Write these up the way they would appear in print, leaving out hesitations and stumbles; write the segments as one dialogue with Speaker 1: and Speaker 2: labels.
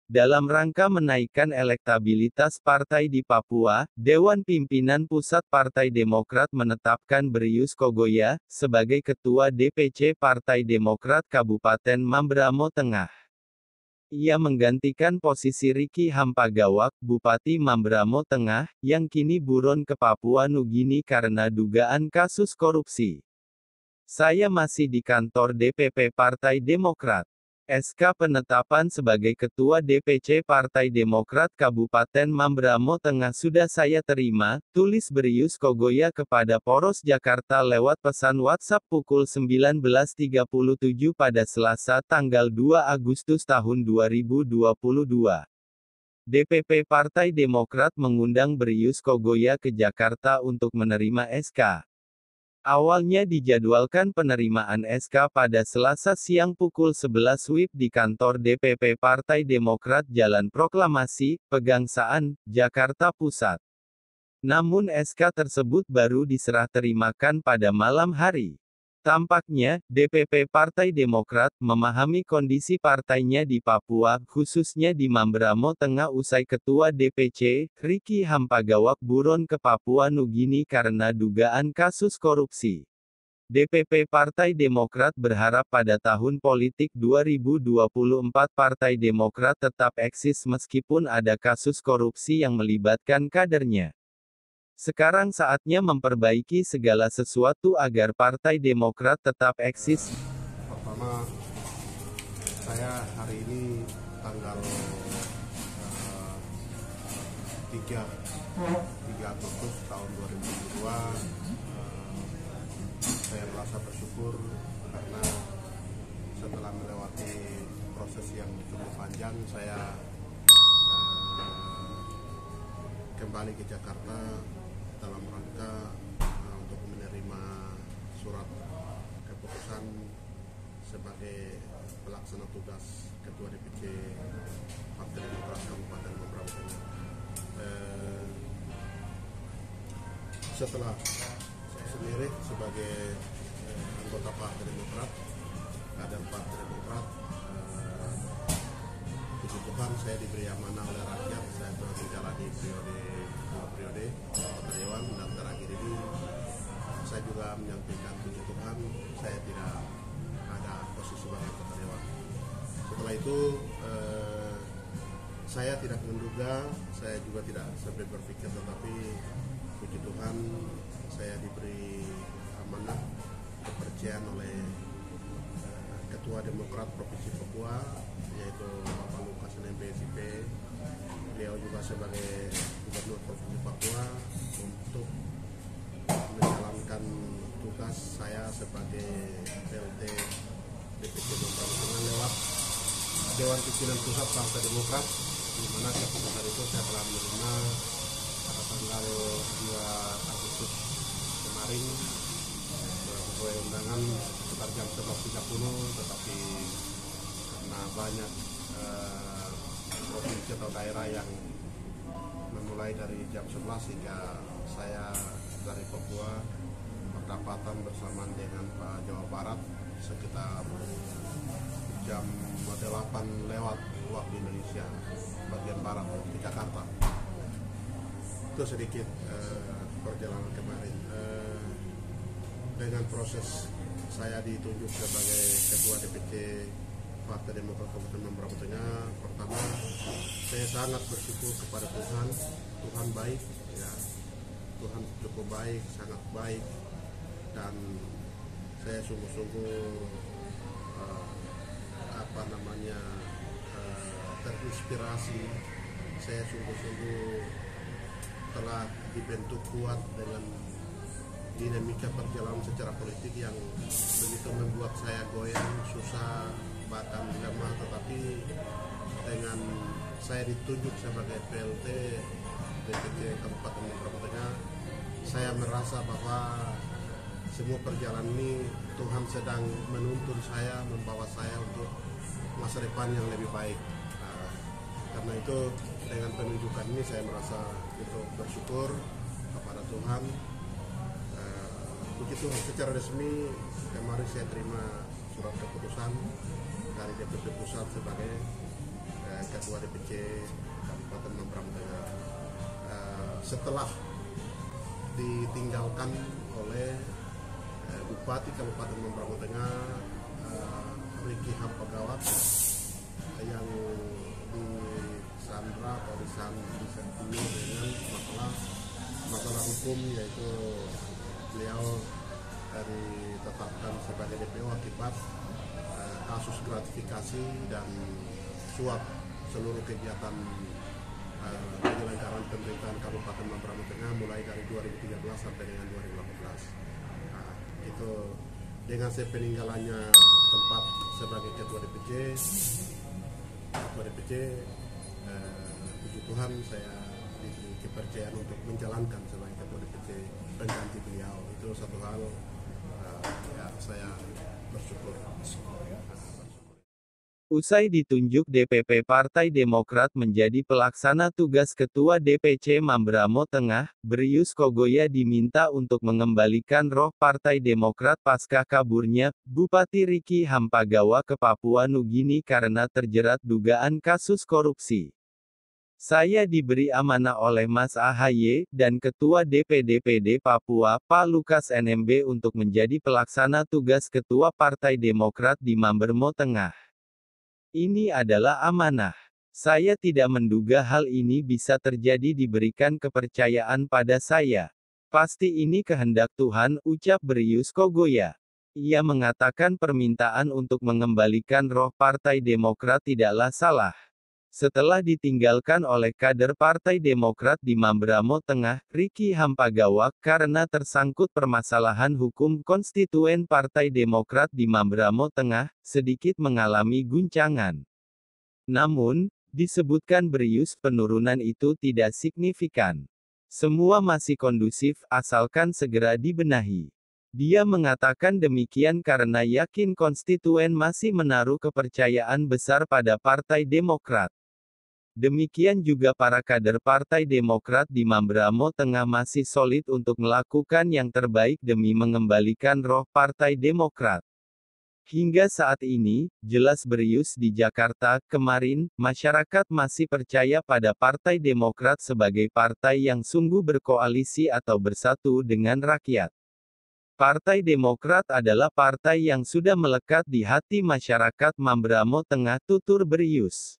Speaker 1: Dalam rangka menaikkan elektabilitas partai di Papua, Dewan Pimpinan Pusat Partai Demokrat menetapkan Brius Kogoya sebagai Ketua DPC Partai Demokrat Kabupaten Mamberamo Tengah. Ia menggantikan posisi Riki Hampagawak, Bupati Mamberamo Tengah, yang kini buron ke Papua Nugini karena dugaan kasus korupsi. Saya masih di kantor DPP Partai Demokrat. SK penetapan sebagai Ketua DPC Partai Demokrat Kabupaten Mamberamo Tengah sudah saya terima, tulis Brius Kogoya kepada Poros Jakarta lewat pesan WhatsApp pukul 19.37 pada Selasa tanggal 2 Agustus tahun 2022. DPP Partai Demokrat mengundang Brius Kogoya ke Jakarta untuk menerima SK. Awalnya dijadwalkan penerimaan SK pada Selasa siang pukul 11 WIB di kantor DPP Partai Demokrat Jalan Proklamasi, Pegangsaan, Jakarta Pusat. Namun SK tersebut baru diserah terimakan pada malam hari. Tampaknya, DPP Partai Demokrat memahami kondisi partainya di Papua, khususnya di Mamberamo Tengah usai Ketua DPC, Riki Hampagawak buron ke Papua Nugini karena dugaan kasus korupsi. DPP Partai Demokrat berharap pada tahun politik 2024 Partai Demokrat tetap eksis meskipun ada kasus korupsi yang melibatkan kadernya. Sekarang saatnya memperbaiki segala sesuatu agar Partai Demokrat tetap eksis.
Speaker 2: Pertama, saya hari ini tanggal 3 Agustus tahun 2022, saya merasa bersyukur karena setelah melewati proses yang cukup panjang, saya kembali ke Jakarta dalam rangka untuk menerima surat keputusan sebagai pelaksana tugas Ketua DPC Partai Demokrat Kabupaten Mamberamo Tengah. Setelah saya sendiri sebagai anggota Partai Demokrat, kader Partai Demokrat, puji Tuhan saya diberi amanah oleh rakyat, saya telah menjalani periode anggota dewan, dan terakhir ini saya juga menyampaikan puji Tuhan saya tidak ada posisi sebagai anggota dewan. Setelah itu saya tidak menduga, saya juga tidak sampai berpikir, tetapi puji Tuhan saya diberi amanah kepercayaan oleh Ketua Demokrat Provinsi Papua, yaitu Bapak Lukas NMB SIP. Beliau juga sebagai Gubernur Provinsi Papua untuk menjalankan tugas saya sebagai PLT DPC Mamberamo Tengah lewat Dewan Pimpinan Pusat Partai Demokrat, di mana keputusan itu saya telah menerima pada tanggal 2 Agustus kemarin sesuai undangan sekitar jam 11.30, tetapi karena banyak provinsi atau daerah yang memulai dari jam 11 sehingga saya dari Papua berdapatan bersamaan dengan Pak Jawa Barat sekitar jam 8 lewat waktu Indonesia bagian Barat di Jakarta. Itu sedikit perjalanan kemarin. Dengan proses saya ditunjuk sebagai Ketua DPC Partai Demokrat Kabupaten Mamberamo Tengah, pertama saya sangat bersyukur kepada Tuhan. Tuhan baik, ya, Tuhan cukup baik, sangat baik, dan saya sungguh-sungguh terinspirasi. Saya sungguh-sungguh telah dibentuk kuat dengan dinamika perjalanan secara politik yang begitu membuat saya goyang, susah, bahkan lemah, tetapi dengan saya ditunjuk sebagai PLT DPC Kabupaten Mamberamo Tengah, saya merasa bahwa semua perjalanan ini Tuhan sedang menuntun saya, membawa saya untuk masa depan yang lebih baik. Karena itu dengan penunjukan ini saya merasa itu bersyukur kepada Tuhan. Begitu secara resmi kemarin saya terima surat keputusan dari DPP Pusat sebagai Ketua DPC Kabupaten Mamberamo Tengah. Setelah ditinggalkan oleh Bupati Kabupaten Mamberamo Tengah Riki Hampagawat yang disandra atau disandung dengan masalah hukum, yaitu beliau ditetapkan sebagai DPO akibat kasus gratifikasi dan suap seluruh kegiatan penyelenggaraan pemerintahan Kabupaten Mamberamo Tengah mulai dari 2013 sampai dengan 2018. Itu dengan sepeninggalannya tempat sebagai Ketua DPC, puji Tuhan saya diberi kepercayaan untuk menjalankan sebagai Ketua DPC pengganti beliau. Itu satu hal saya bersyukur.
Speaker 1: Usai ditunjuk DPP Partai Demokrat menjadi pelaksana tugas Ketua DPC Mamberamo Tengah, Brius Kogoya diminta untuk mengembalikan roh Partai Demokrat pasca kaburnya Bupati Riki Hampagawa ke Papua Nugini karena terjerat dugaan kasus korupsi. Saya diberi amanah oleh Mas AHY dan Ketua DPD Papua, Pak Lukas NMB untuk menjadi pelaksana tugas Ketua Partai Demokrat di Mamberamo Tengah. Ini adalah amanah. Saya tidak menduga hal ini bisa terjadi, diberikan kepercayaan pada saya. Pasti ini kehendak Tuhan, ucap Brius Kogoya. Ia mengatakan permintaan untuk mengembalikan roh Partai Demokrat tidaklah salah. Setelah ditinggalkan oleh kader Partai Demokrat di Mamberamo Tengah, Riki Hampagawa, karena tersangkut permasalahan hukum konstituen Partai Demokrat di Mamberamo Tengah, sedikit mengalami guncangan. Namun, disebutkan Brius, penurunan itu tidak signifikan. Semua masih kondusif, asalkan segera dibenahi. Dia mengatakan demikian karena yakin konstituen masih menaruh kepercayaan besar pada Partai Demokrat. Demikian juga para kader Partai Demokrat di Mamberamo Tengah masih solid untuk melakukan yang terbaik demi mengembalikan roh Partai Demokrat. Hingga saat ini, jelas Brius di Jakarta, kemarin, masyarakat masih percaya pada Partai Demokrat sebagai partai yang sungguh berkoalisi atau bersatu dengan rakyat. Partai Demokrat adalah partai yang sudah melekat di hati masyarakat Mamberamo Tengah, tutur Brius.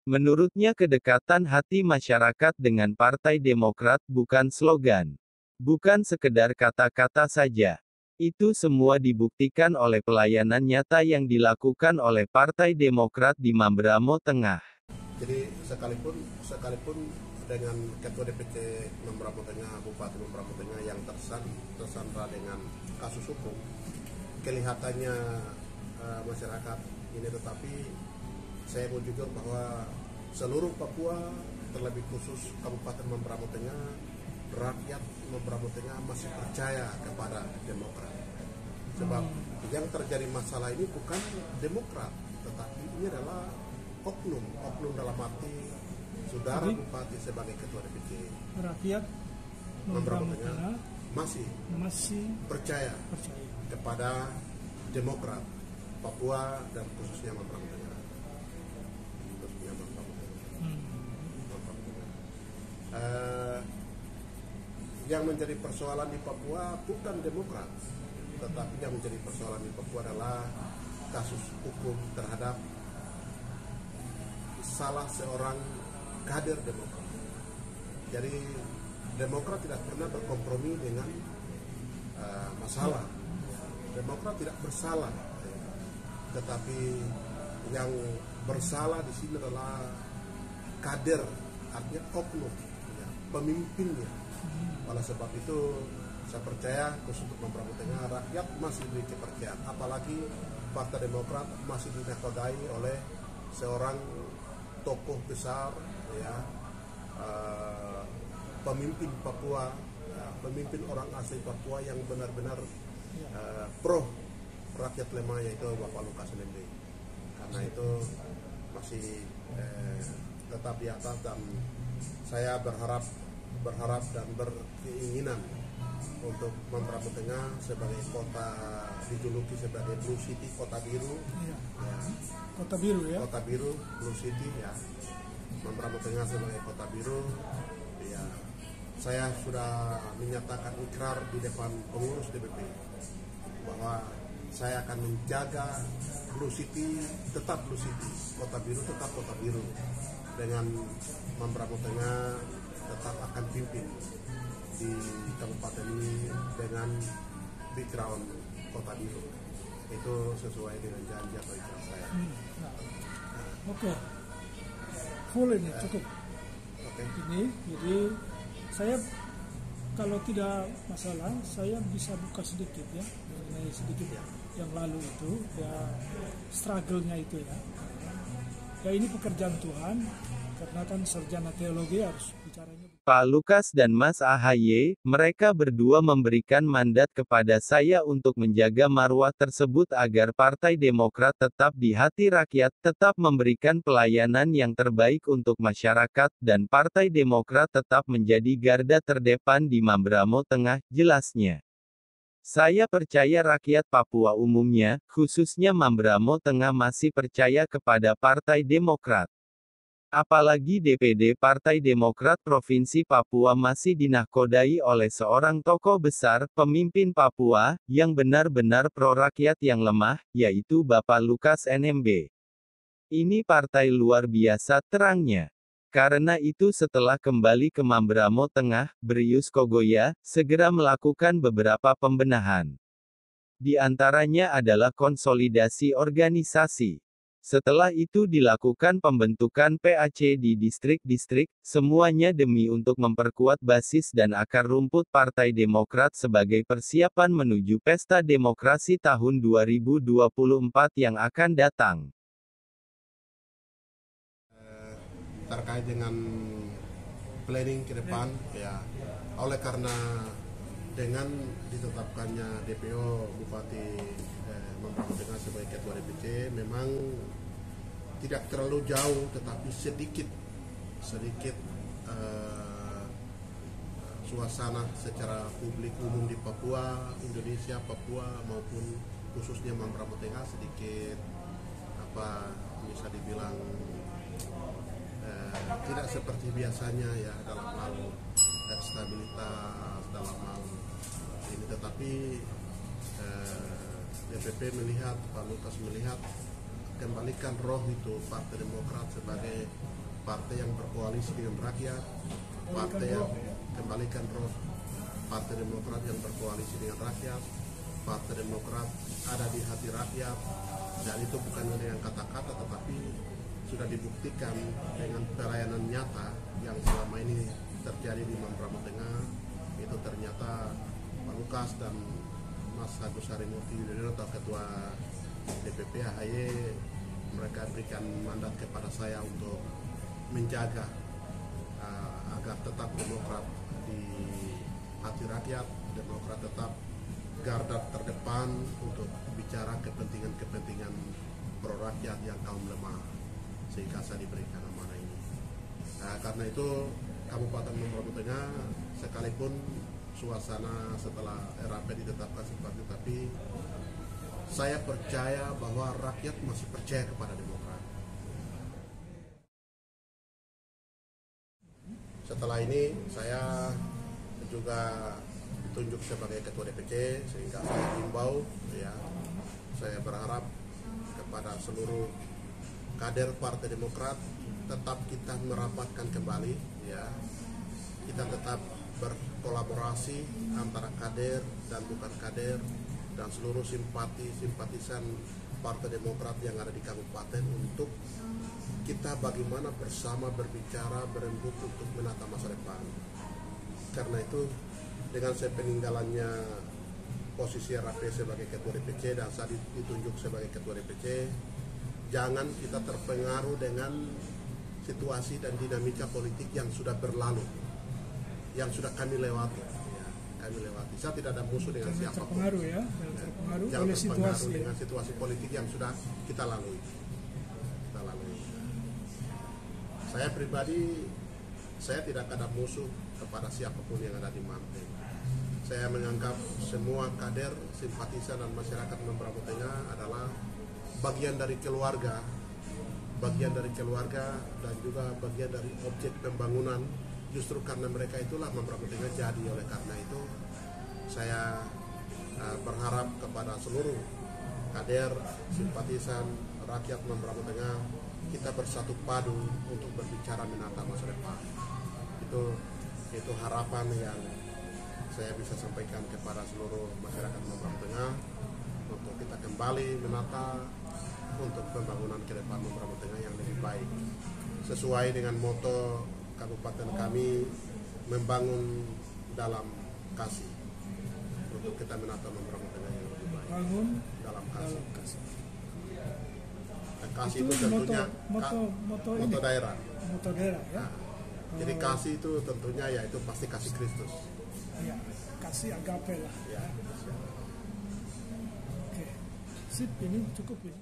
Speaker 1: Menurutnya kedekatan hati masyarakat dengan Partai Demokrat bukan slogan. Bukan sekedar kata-kata saja. Itu semua dibuktikan oleh pelayanan nyata yang dilakukan oleh Partai Demokrat di Mamberamo Tengah.
Speaker 2: Jadi sekalipun dengan Ketua DPC Mamberamo Tengah, Bupati Mamberamo Tengah yang tersandra dengan kasus hukum, kelihatannya masyarakat ini, tetapi saya mau jujur bahwa seluruh Papua, terlebih khusus Kabupaten Mamberamo Tengah, rakyat Mamberamo Tengah masih percaya kepada Demokrat. Sebab yang terjadi masalah ini bukan Demokrat, tetapi ini adalah oknum dalam arti saudara Bupati sebagai Ketua DPC.
Speaker 3: Rakyat
Speaker 2: Mamberamo Tengah masih percaya kepada Demokrat Papua dan khususnya Mamberamo Tengah. Yang menjadi persoalan di Papua bukan Demokrat, tetapi yang menjadi persoalan di Papua adalah kasus hukum terhadap salah seorang kader Demokrat. Jadi Demokrat tidak pernah berkompromi dengan masalah. Demokrat tidak bersalah, tetapi yang bersalah di sini adalah kader, artinya oknum, ya, pemimpinnya. Oleh sebab itu saya percaya khusus untuk Mamberamo Tengah rakyat masih diberi kepercayaan, apalagi Partai Demokrat masih dinakodai oleh seorang tokoh besar, ya, pemimpin Papua, ya, pemimpin orang asli Papua yang benar-benar pro rakyat lemah, yaitu Bapak Lukas NMB. Karena itu masih tetap di atas, dan saya berharap dan berkeinginan untuk Mamberamo Tengah sebagai kota dijuluki sebagai Blue City, Kota Biru.
Speaker 3: Iya.
Speaker 2: Ya,
Speaker 3: Kota Biru ya.
Speaker 2: Kota Biru, Blue City ya. Mambramo Tengah sebagai Kota Biru. Ya, saya sudah menyatakan ikrar di depan pengurus DPP bahwa saya akan menjaga Blue City tetap Blue City, Kota Biru tetap Kota Biru, dengan Mambramo Tengah tetap akan pimpin di kabupaten ini dengan background Kota Biru. Itu sesuai dengan janji atau ikrar saya.
Speaker 3: Nah, oke. Full ini cukup.
Speaker 2: Oke.
Speaker 3: Ini jadi saya kalau tidak masalah saya bisa buka sedikit ya mengenai sedikit ya yang lalu itu ya, struggle-nya itu ya. Ya ini pekerjaan Tuhan karena kan sarjana teologi harus bicaranya.
Speaker 1: Pak Lukas dan Mas AHY, mereka berdua memberikan mandat kepada saya untuk menjaga marwah tersebut agar Partai Demokrat tetap di hati rakyat, tetap memberikan pelayanan yang terbaik untuk masyarakat, dan Partai Demokrat tetap menjadi garda terdepan di Mambramo Tengah, jelasnya. Saya percaya rakyat Papua umumnya, khususnya Mambramo Tengah masih percaya kepada Partai Demokrat. Apalagi DPD Partai Demokrat Provinsi Papua masih dinahkodai oleh seorang tokoh besar, pemimpin Papua, yang benar-benar pro-rakyat yang lemah, yaitu Bapak Lukas NMB. Ini partai luar biasa, terangnya. Karena itu setelah kembali ke Mambramo Tengah, Brius Kogoya, segera melakukan beberapa pembenahan. Di antaranya adalah konsolidasi organisasi. Setelah itu dilakukan pembentukan PAC di distrik-distrik, semuanya demi untuk memperkuat basis dan akar rumput Partai Demokrat sebagai persiapan menuju pesta demokrasi tahun 2024 yang akan datang.
Speaker 2: Terkait dengan planning ke depan, ya, oleh karena dengan ditetapkannya DPO Bupati Mambramo Tengah sebagai Ketua DPC, memang tidak terlalu jauh, tetapi sedikit suasana secara publik umum di Papua, Indonesia, Papua maupun khususnya Mambramo Tengah sedikit bisa dibilang tidak seperti biasanya ya dalam hal stabilitas, dalam hal ini, tetapi DPP melihat, Pak Lukas melihat, kembalikan roh itu Partai Demokrat sebagai partai yang berkoalisi dengan rakyat, partai yang kembalikan roh Partai Demokrat yang berkoalisi dengan rakyat, Partai Demokrat ada di hati rakyat, dan itu bukan dengan kata-kata tetapi sudah dibuktikan dengan pelayanan nyata yang selama ini terjadi di Mambramo Tengah. Itu ternyata Pak Lukas dan Mas Agus Harimurti Yudhoyono atau Ketua DPP AHY, mereka berikan mandat kepada saya untuk menjaga agar tetap Demokrat di hati rakyat, Demokrat tetap garda terdepan untuk bicara kepentingan pro rakyat yang kaum lemah, sehingga saya diberikan amanah ini. Karena itu Kabupaten Mambramo Tengah, sekalipun suasana setelah RAP ditetapkan seperti, tapi saya percaya bahwa rakyat masih percaya kepada Demokrat. Setelah ini saya juga ditunjuk sebagai Ketua DPC, sehingga saya himbau, ya, saya berharap kepada seluruh kader Partai Demokrat tetap kita merapatkan kembali, ya, kita tetap berkolaborasi antara kader dan bukan kader dan seluruh simpatisan Partai Demokrat yang ada di kabupaten untuk kita bagaimana bersama berbicara, berembuk untuk menata masa depan. Karena itu dengan sepeninggalannya posisi RAP sebagai Ketua DPC dan saat ditunjuk sebagai Ketua DPC, jangan kita terpengaruh dengan situasi dan dinamika politik yang sudah berlalu, yang sudah kami lewati. Saya tidak ada musuh dengan siapapun.
Speaker 3: Terpengaruh ya, terpengaruh
Speaker 2: jangan
Speaker 3: oleh
Speaker 2: terpengaruh
Speaker 3: situasi
Speaker 2: dengan situasi politik yang sudah kita lalui. Saya pribadi, saya tidak ada musuh kepada siapapun yang ada di Manteng. saya menganggap semua kader, simpatisan dan masyarakat Membramo Tengah adalah bagian dari keluarga, dan juga bagian dari objek pembangunan. Justru karena mereka itulah Membramo Tengah jadi. Oleh karena itu saya berharap kepada seluruh kader, simpatisan, rakyat Membramo Tengah, kita bersatu padu untuk berbicara menata masa depan. Itu harapan yang saya bisa sampaikan kepada seluruh masyarakat Membramo Tengah, untuk kita kembali menata untuk pembangunan ke depan Membramo Tengah yang lebih baik, sesuai dengan moto kabupaten kami, membangun dalam kasih, untuk kita menata Membramo Tengah yang lebih baik.
Speaker 3: Bangun
Speaker 2: Dalam kasih. Dan kasih
Speaker 3: itu
Speaker 2: itu tentunya
Speaker 3: moto
Speaker 2: daerah.
Speaker 3: moto daerah ya.
Speaker 2: Nah, jadi kasih itu tentunya yaitu pasti kasih Kristus.
Speaker 3: Ya, kasih agape lah.
Speaker 2: Ya, siap.
Speaker 3: Oke, sip, ini cukup ini.